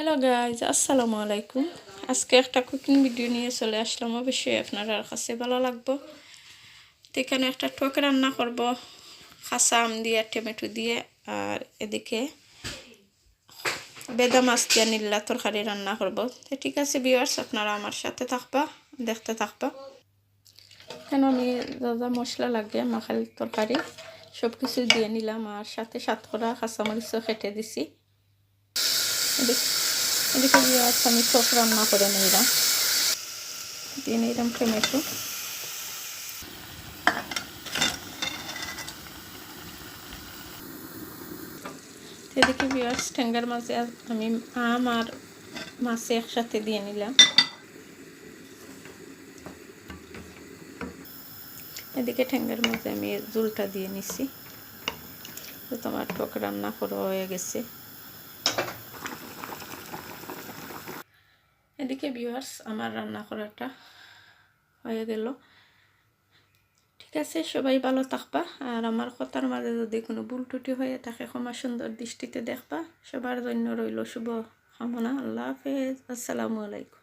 Hello guys, আসসালামু আলাইকুম। আজকে একটা কুকিং ভিডিও নিয়ে চলে আসলাম, অবশ্যই আপনার কাছে ভালো লাগবো। তো এখানে একটা টক রান্না করব কাঁচা আম দিয়ে টমেটো দিয়ে, আর এদিকে বেদা মাছ দিয়ে নিল্লা তরকারি রান্না করব। তো ঠিক আছে ভিউয়ার্স, আপনারা আমার সাথে থাকবা, দেখতে থাকবা। কেন আমি যা মশলা লাগে মাখাল তরকারি সব কিছু দিয়ে নিলাম, আর সাথে সাতকরা কাঁচামরিচও কেটে দিছি। এদিকে ভিউয়ার্স আমি টক রান্না করে নিলাম, দিয়ে নিলাম টমেটো। এদিকে ভিউয়ার্স ঠ্যাঙ্গার মাছে আমি আম আর মাছে একসাথে দিয়ে নিলাম। এদিকে ঠ্যাঙ্গার মাছে আমি ঝোলটা দিয়ে নিছি। তো তোমার টক রান্না করা হয়ে গেছে। এদিকে ভিউয়ার্স আমার রান্না করাটা হয়ে গেল। ঠিক আছে, সবাই ভালো থাকবা, আর আমার কথার মাঝে যদি কোনো ভুল ত্রুটি হয়ে থাকে ক্ষমা সুন্দর দৃষ্টিতে দেখবা। সবার জন্য রইল শুভ কামনা। আল্লাহ হাফেজ, আসসালামু আলাইকুম।